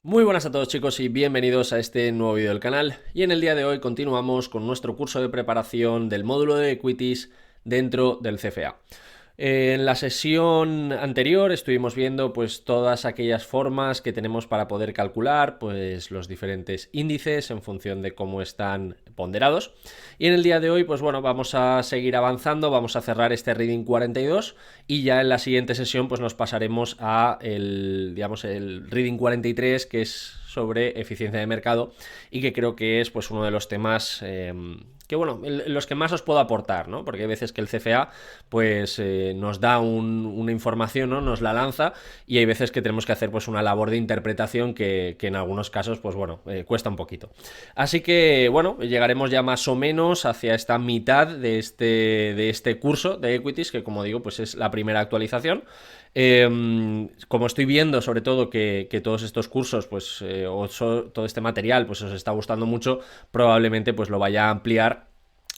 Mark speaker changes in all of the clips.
Speaker 1: Muy buenas a todos chicos y bienvenidos a este nuevo vídeo del canal, y en el día de hoy continuamos con nuestro curso de preparación del módulo de equities dentro del CFA. En la sesión anterior estuvimos viendo pues todas aquellas formas que tenemos para poder calcular pues los diferentes índices en función de cómo están ponderados, y en el día de hoy pues bueno, vamos a seguir avanzando, vamos a cerrar este reading 42 y ya en la siguiente sesión pues nos pasaremos a el reading 43, que es sobre eficiencia de mercado y que creo que es pues uno de los temas que bueno, los que más os puedo aportar, ¿no? Porque hay veces que el CFA pues nos da una información, ¿no? Nos la lanza, y hay veces que tenemos que hacer pues una labor de interpretación que en algunos casos pues bueno, cuesta un poquito. Así que bueno, llegaremos ya más o menos hacia esta mitad de este curso de equities, que como digo pues es la primera actualización. Como estoy viendo sobre todo que todos estos cursos pues todo este material pues os está gustando mucho, probablemente pues lo vaya a ampliar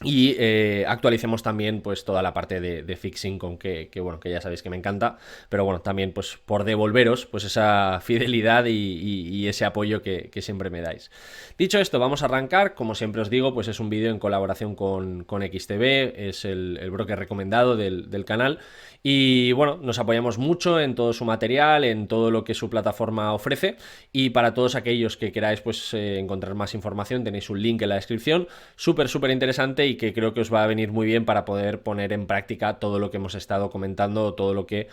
Speaker 1: y actualicemos también pues toda la parte de fixed income que bueno, que ya sabéis que me encanta, pero bueno, también pues por devolveros pues esa fidelidad y ese apoyo que siempre me dais. Dicho esto, vamos a arrancar. Como siempre os digo, pues es un vídeo en colaboración con XTB, es el broker recomendado del canal, y bueno, nos apoyamos mucho en todo su material, en todo lo que su plataforma ofrece, y para todos aquellos que queráis pues encontrar más información tenéis un link en la descripción, súper interesante, y que creo que os va a venir muy bien para poder poner en práctica todo lo que hemos estado comentando, todo lo que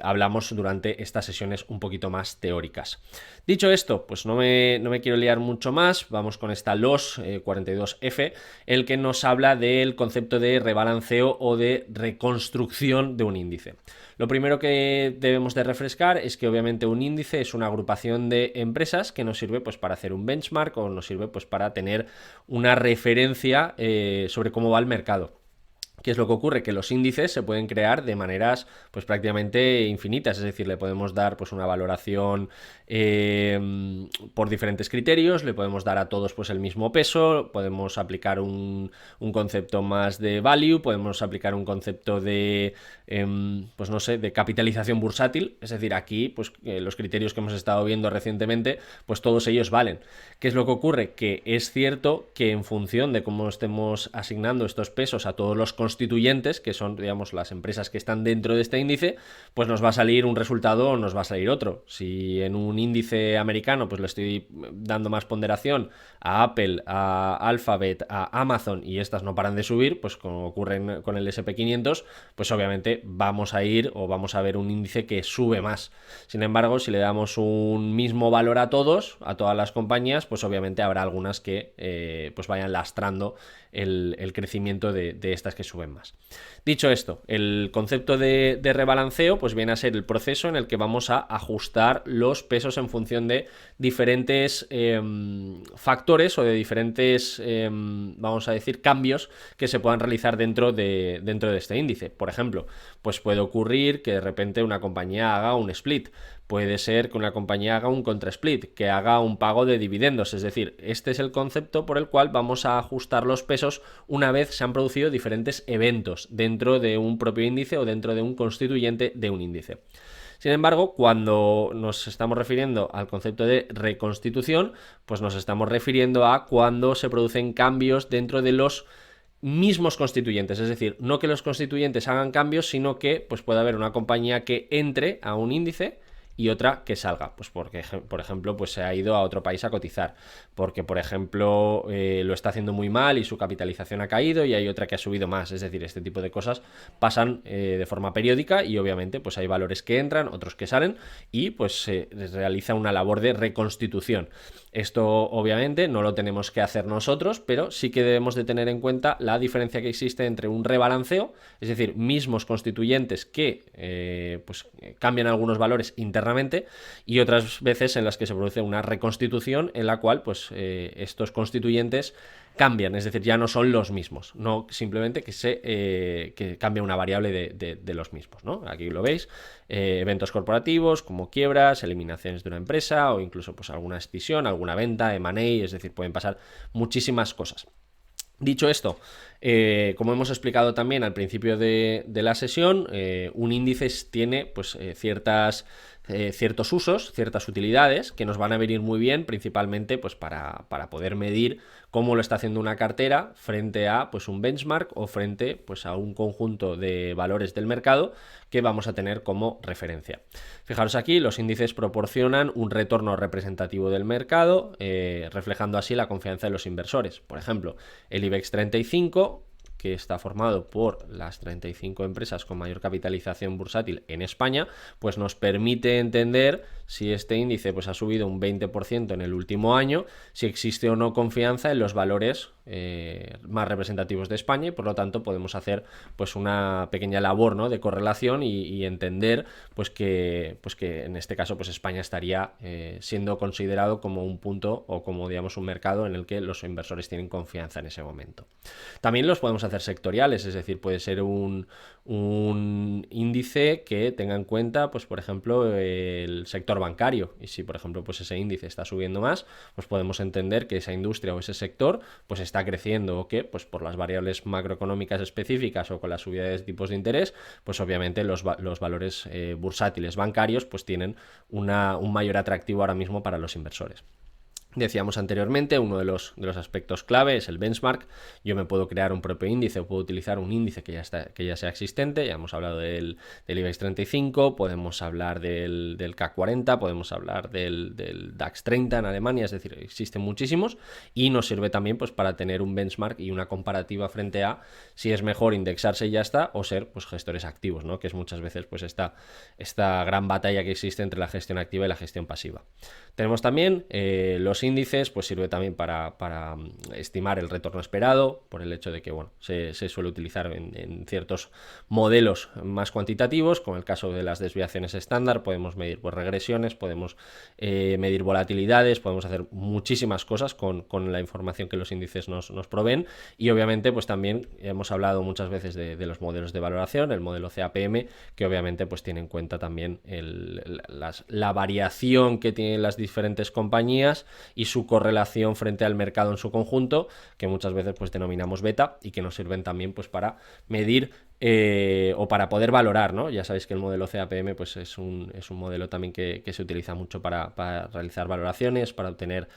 Speaker 1: hablamos durante estas sesiones un poquito más teóricas. Dicho esto, pues no me quiero liar mucho más, vamos con esta LOS 42F, el que nos habla del concepto de rebalanceo o de reconstrucción de un índice. Lo primero que debemos de refrescar es que obviamente un índice es una agrupación de empresas que nos sirve pues para hacer un benchmark, o nos sirve pues para tener una referencia sobre cómo va el mercado. ¿Qué es lo que ocurre? Que los índices se pueden crear de maneras pues prácticamente infinitas, es decir, le podemos dar pues una valoración por diferentes criterios, le podemos dar a todos pues el mismo peso, podemos aplicar un concepto más de value, podemos aplicar un concepto de pues no sé, de capitalización bursátil, es decir, aquí pues los criterios que hemos estado viendo recientemente, pues todos ellos valen. ¿Qué es lo que ocurre? Que es cierto que en función de cómo estemos asignando estos pesos a todos los constituyentes, que son, digamos, las empresas que están dentro de este índice, pues nos va a salir un resultado o nos va a salir otro. Si en un índice americano pues le estoy dando más ponderación a Apple, a Alphabet, a Amazon, y estas no paran de subir, pues como ocurre con el SP500, pues obviamente vamos a ir o vamos a ver un índice que sube más. Sin embargo, si le damos un mismo valor a todas las compañías, pues obviamente habrá algunas que pues vayan lastrando el crecimiento de estas que suben más. Dicho esto, el concepto de rebalanceo pues viene a ser el proceso en el que vamos a ajustar los pesos en función de diferentes factores o de diferentes, vamos a decir, cambios que se puedan realizar dentro de este índice. Por ejemplo, pues puede ocurrir que de repente una compañía haga un split. Puede ser que una compañía haga un contra-split, que haga un pago de dividendos. Es decir, este es el concepto por el cual vamos a ajustar los pesos una vez se han producido diferentes eventos dentro de un propio índice o dentro de un constituyente de un índice. Sin embargo, cuando nos estamos refiriendo al concepto de reconstitución, pues nos estamos refiriendo a cuando se producen cambios dentro de los mismos constituyentes, es decir, no que los constituyentes hagan cambios, sino que pues puede haber una compañía que entre a un índice y otra que salga, pues porque por ejemplo pues se ha ido a otro país a cotizar, porque por ejemplo lo está haciendo muy mal y su capitalización ha caído, y hay otra que ha subido más. Es decir, este tipo de cosas pasan de forma periódica, y obviamente pues hay valores que entran, otros que salen, y pues se realiza una labor de reconstitución. Esto obviamente no lo tenemos que hacer nosotros, pero sí que debemos de tener en cuenta la diferencia que existe entre un rebalanceo, es decir, mismos constituyentes que pues cambian algunos valores internamente, y otras veces en las que se produce una reconstitución en la cual pues estos constituyentes cambian, es decir, ya no son los mismos, no simplemente que cambia una variable de los mismos, ¿no? Aquí lo veis, eventos corporativos como quiebras, eliminaciones de una empresa, o incluso pues alguna escisión, alguna venta, M&A, es decir, pueden pasar muchísimas cosas. Dicho esto, como hemos explicado también al principio de la sesión, un índice tiene pues, ciertas ciertos usos, ciertas utilidades que nos van a venir muy bien principalmente pues para poder medir cómo lo está haciendo una cartera frente a pues un benchmark o frente pues a un conjunto de valores del mercado que vamos a tener como referencia. Fijaros aquí, los índices proporcionan un retorno representativo del mercado, reflejando así la confianza de los inversores. Por ejemplo, el IBEX 35, que está formado por las 35 empresas con mayor capitalización bursátil en España, pues nos permite entender si este índice pues ha subido un 20% en el último año, si existe o no confianza en los valores más representativos de España, y por lo tanto podemos hacer pues una pequeña labor, ¿no?, de correlación y entender pues que en este caso pues España estaría siendo considerado como un punto o como digamos un mercado en el que los inversores tienen confianza en ese momento. También los podemos hacer sectoriales, es decir, puede ser un índice que tenga en cuenta pues por ejemplo el sector bancario, y si por ejemplo pues ese índice está subiendo más, pues podemos entender que esa industria o ese sector pues está creciendo, o que pues por las variables macroeconómicas específicas o con la subida de tipos de interés, pues obviamente los valores bursátiles bancarios pues tienen un mayor atractivo ahora mismo para los inversores. Decíamos anteriormente, uno de los aspectos clave es el benchmark. Yo me puedo crear un propio índice o puedo utilizar un índice que ya sea existente. Ya hemos hablado del IBEX 35, podemos hablar del CAC 40, podemos hablar del DAX 30 en Alemania, es decir, existen muchísimos, y nos sirve también pues para tener un benchmark y una comparativa frente a si es mejor indexarse y ya está, o ser pues gestores activos, ¿no?, que es muchas veces pues esta gran batalla que existe entre la gestión activa y la gestión pasiva. Tenemos también los índices, pues sirve también para estimar el retorno esperado, por el hecho de que bueno, se suele utilizar en ciertos modelos más cuantitativos, como el caso de las desviaciones estándar. Podemos medir pues regresiones, podemos medir volatilidades, podemos hacer muchísimas cosas con la información que los índices nos proveen, y obviamente pues también hemos hablado muchas veces de los modelos de valoración, el modelo CAPM, que obviamente pues tiene en cuenta también la variación que tienen las diferentes compañías y su correlación frente al mercado en su conjunto, que muchas veces pues denominamos beta, y que nos sirven también pues para medir o para poder valorar, ¿no? Ya sabéis que el modelo CAPM pues es un modelo también que se utiliza mucho para realizar valoraciones, para obtener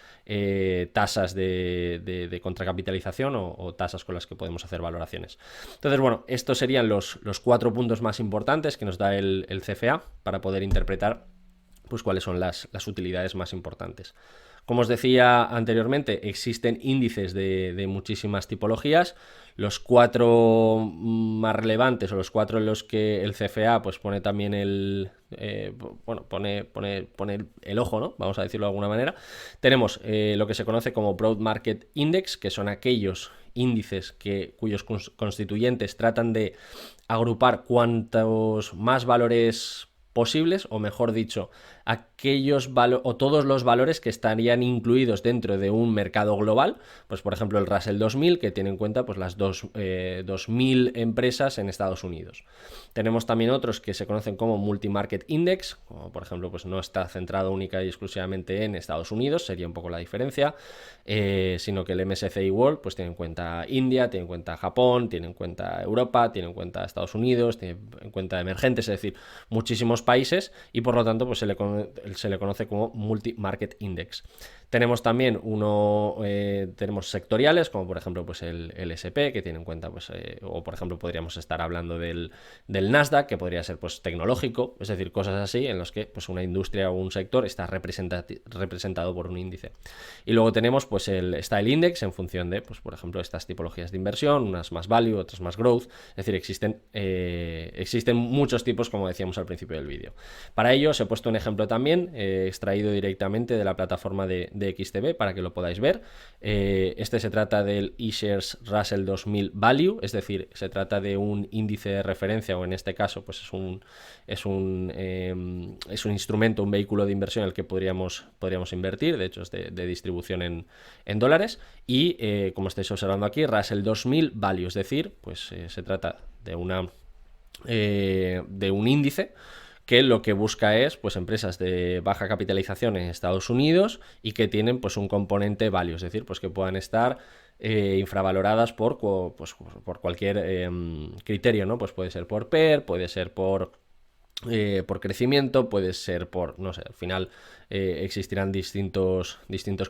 Speaker 1: tasas de contracapitalización o tasas con las que podemos hacer valoraciones. Entonces, bueno, estos serían los 4 puntos más importantes que nos da el CFA para poder interpretar pues cuáles son las utilidades más importantes. Como os decía anteriormente, existen índices de muchísimas tipologías. Los 4 más relevantes, o los 4 en los que el CFA pues pone también pone el ojo, ¿no?, vamos a decirlo de alguna manera. Tenemos lo que se conoce como Broad Market Index, que son aquellos índices cuyos constituyentes tratan de agrupar cuantos más valores posibles, o mejor dicho, aquellos o todos los valores que estarían incluidos dentro de un mercado global, pues por ejemplo el Russell 2000, que tiene en cuenta pues las 2000 empresas en Estados Unidos. Tenemos también otros que se conocen como Multi-Market Index, como por ejemplo pues no está centrado única y exclusivamente en Estados Unidos, sería un poco la diferencia, sino que el MSCI World pues tiene en cuenta India, tiene en cuenta Japón, tiene en cuenta Europa, tiene en cuenta Estados Unidos, tiene en cuenta emergentes, es decir, muchísimos países, y por lo tanto pues se le conoce como Multi-Market Index. Tenemos también tenemos sectoriales, como por ejemplo pues el S&P, que tiene en cuenta pues o por ejemplo podríamos estar hablando del Nasdaq, que podría ser pues tecnológico, es decir, cosas así en los que pues una industria o un sector está representado por un índice. Y luego tenemos pues está el index en función de pues por ejemplo estas tipologías de inversión, unas más value, otras más growth, es decir, existen muchos tipos, como decíamos al principio del vídeo. Para ello os he puesto un ejemplo también extraído directamente de la plataforma de XTB para que lo podáis ver. Este se trata del iShares Russell 2000 Value, es decir, se trata de un índice de referencia, o en este caso pues es un instrumento, un vehículo de inversión en el que podríamos invertir. De hecho es de distribución en dólares, y como estáis observando aquí, Russell 2000 Value, es decir, pues se trata de un índice que lo que busca es pues empresas de baja capitalización en Estados Unidos y que tienen pues un componente value, es decir, pues que puedan estar infravaloradas por cualquier criterio, ¿no? Pues puede ser por PER, puede ser por por crecimiento, puede ser por, no sé, al final existirán distintos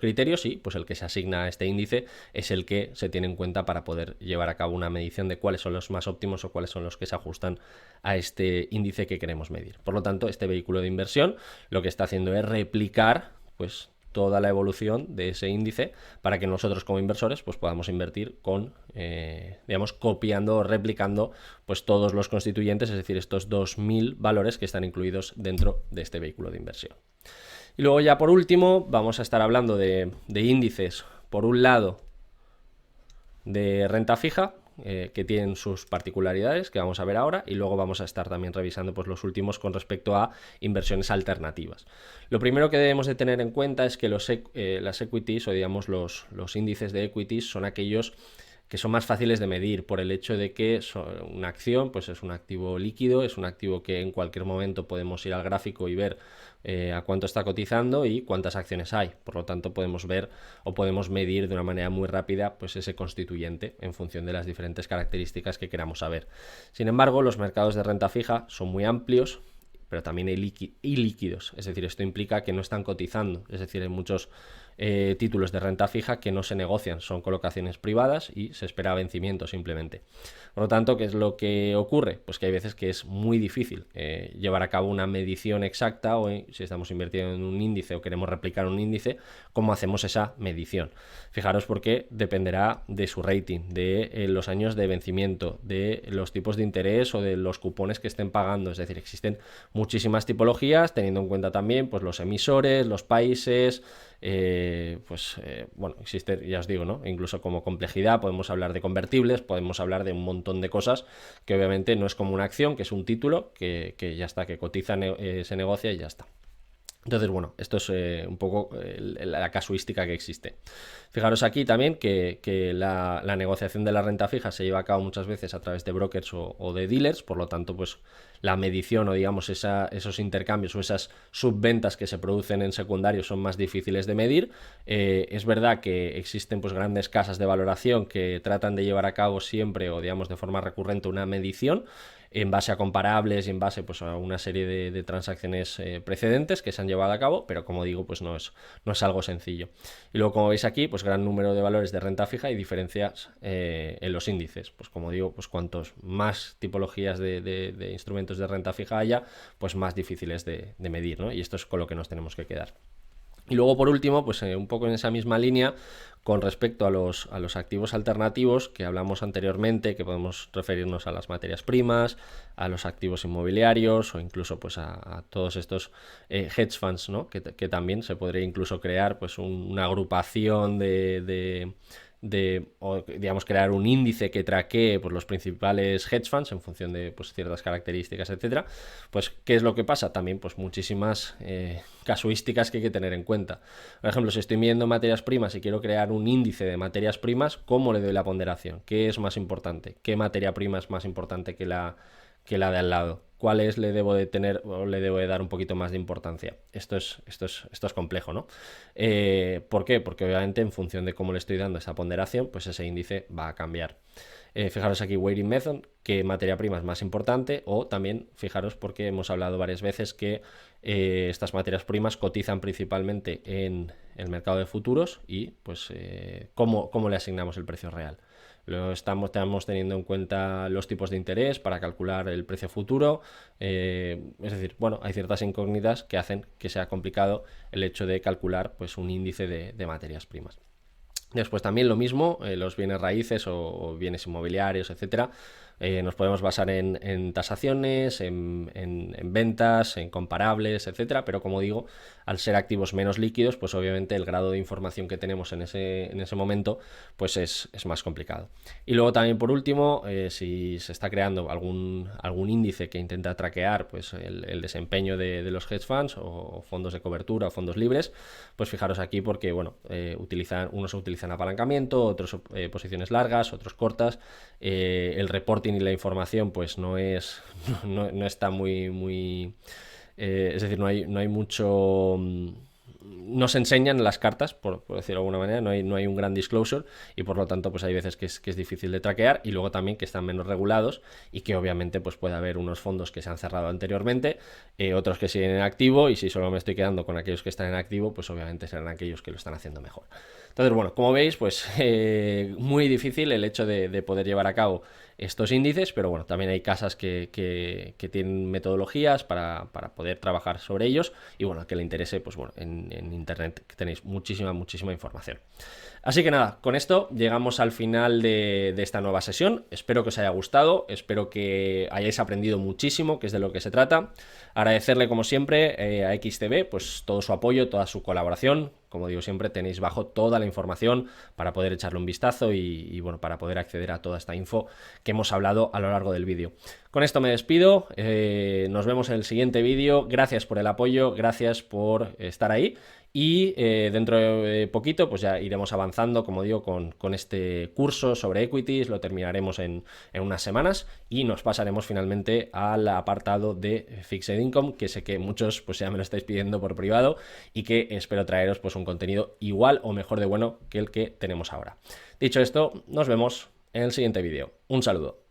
Speaker 1: criterios y pues el que se asigna a este índice es el que se tiene en cuenta para poder llevar a cabo una medición de cuáles son los más óptimos o cuáles son los que se ajustan a este índice que queremos medir. Por lo tanto, este vehículo de inversión lo que está haciendo es replicar pues toda la evolución de ese índice para que nosotros como inversores pues podamos invertir con, digamos, copiando o replicando pues todos los constituyentes, es decir, estos 2000 valores que están incluidos dentro de este vehículo de inversión. Y luego ya por último vamos a estar hablando de índices, por un lado, de renta fija, que tienen sus particularidades que vamos a ver ahora, y luego vamos a estar también revisando pues los últimos con respecto a inversiones alternativas. Lo primero que debemos de tener en cuenta es que las equities, o digamos los índices de equities, son aquellos que son más fáciles de medir por el hecho de que una acción pues es un activo líquido, es un activo que en cualquier momento podemos ir al gráfico y ver a cuánto está cotizando y cuántas acciones hay. Por lo tanto, podemos ver o podemos medir de una manera muy rápida pues ese constituyente en función de las diferentes características que queramos saber. Sin embargo, los mercados de renta fija son muy amplios, pero también hay líquidos, es decir, esto implica que no están cotizando, es decir, hay muchos títulos de renta fija que no se negocian, son colocaciones privadas y se espera vencimiento simplemente. Por lo tanto, ¿qué es lo que ocurre? Pues que hay veces que es muy difícil llevar a cabo una medición exacta, o si estamos invirtiendo en un índice o queremos replicar un índice, ¿cómo hacemos esa medición? Fijaros, porque dependerá de su rating, de los años de vencimiento, de los tipos de interés o de los cupones que estén pagando, es decir, existen muchísimas tipologías, teniendo en cuenta también pues los emisores, los países, bueno, existe, ya os digo, ¿no? Incluso como complejidad podemos hablar de convertibles, podemos hablar de un montón de cosas que obviamente no es como una acción, que es un título que ya está, que cotiza, se negocia y ya está. Entonces, bueno, esto es un poco la casuística que existe. Fijaros aquí también que la negociación de la renta fija se lleva a cabo muchas veces a través de brokers o de dealers, por lo tanto, pues la medición o digamos esos intercambios o esas subventas que se producen en secundario son más difíciles de medir. Es verdad que existen pues grandes casas de valoración que tratan de llevar a cabo siempre o digamos de forma recurrente una medición en base a comparables y en base pues a una serie de transacciones precedentes que se han llevado a cabo, pero como digo, pues no es algo sencillo. Y luego, como veis aquí, pues gran número de valores de renta fija y diferencias en los índices. Pues como digo, pues cuantos más tipologías de instrumentos de renta fija haya, pues más difíciles de medir, ¿no? Y esto es con lo que nos tenemos que quedar. Y luego, por último, pues un poco en esa misma línea, con respecto a los activos alternativos que hablamos anteriormente, que podemos referirnos a las materias primas, a los activos inmobiliarios o incluso pues a todos estos hedge funds, ¿no? que también se podría incluso crear pues una agrupación o, digamos, crear un índice que traquee pues, los principales hedge funds en función de pues, ciertas características, etcétera. Pues, ¿qué es lo que pasa? También pues muchísimas casuísticas que hay que tener en cuenta. Por ejemplo, si estoy midiendo materias primas y quiero crear un índice de materias primas, ¿cómo le doy la ponderación? ¿Qué es más importante? ¿Qué materia prima es más importante que la de al lado? ¿Cuáles le debo de tener o le debo de dar un poquito más de importancia? Esto es complejo, ¿no? ¿Por qué? Porque obviamente en función de cómo le estoy dando esa ponderación, pues ese índice va a cambiar. Fijaros aquí, weighting method, qué materia prima es más importante, o también fijaros porque hemos hablado varias veces que estas materias primas cotizan principalmente en el mercado de futuros y pues cómo le asignamos el precio real. Estamos teniendo en cuenta los tipos de interés para calcular el precio futuro, es decir, bueno, hay ciertas incógnitas que hacen que sea complicado el hecho de calcular pues un índice de materias primas. Después también lo mismo, los bienes raíces o bienes inmobiliarios, etcétera. Nos podemos basar en tasaciones, en ventas, en comparables, etcétera, pero como digo, al ser activos menos líquidos, pues obviamente el grado de información que tenemos en ese momento pues es más complicado. Y luego también, por último, si se está creando algún índice que intenta traquear pues el desempeño de los hedge funds o fondos de cobertura o fondos libres, pues fijaros aquí porque bueno, unos utilizan apalancamiento, otros posiciones largas, otros cortas, el reporting y la información pues no está muy es decir, no hay mucho no se enseñan las cartas, por decirlo de alguna manera, no hay un gran disclosure y por lo tanto pues hay veces que es difícil de traquear, y luego también que están menos regulados y que obviamente pues puede haber unos fondos que se han cerrado anteriormente, otros que siguen en activo, y si solo me estoy quedando con aquellos que están en activo, pues obviamente serán aquellos que lo están haciendo mejor. Entonces, bueno, como veis, pues muy difícil el hecho de poder llevar a cabo estos índices, pero bueno, también hay casas que tienen metodologías para poder trabajar sobre ellos, y bueno, que le interese, pues bueno, en internet tenéis muchísima información. Así que nada, con esto llegamos al final de esta nueva sesión. Espero que os haya gustado, espero que hayáis aprendido muchísimo, que es de lo que se trata. Agradecerle como siempre a XTB pues todo su apoyo, toda su colaboración. Como digo siempre, tenéis bajo toda la información para poder echarle un vistazo y bueno, para poder acceder a toda esta info que hemos hablado a lo largo del vídeo. Con esto me despido, nos vemos en el siguiente vídeo. Gracias por el apoyo, gracias por estar ahí, y dentro de poquito pues ya iremos avanzando, como digo, con este curso sobre equities. Lo terminaremos en unas semanas y nos pasaremos finalmente al apartado de Fixed Income, que sé que muchos pues ya me lo estáis pidiendo por privado y que espero traeros pues un contenido igual o mejor de bueno que el que tenemos ahora. Dicho esto, nos vemos en el siguiente vídeo. Un saludo.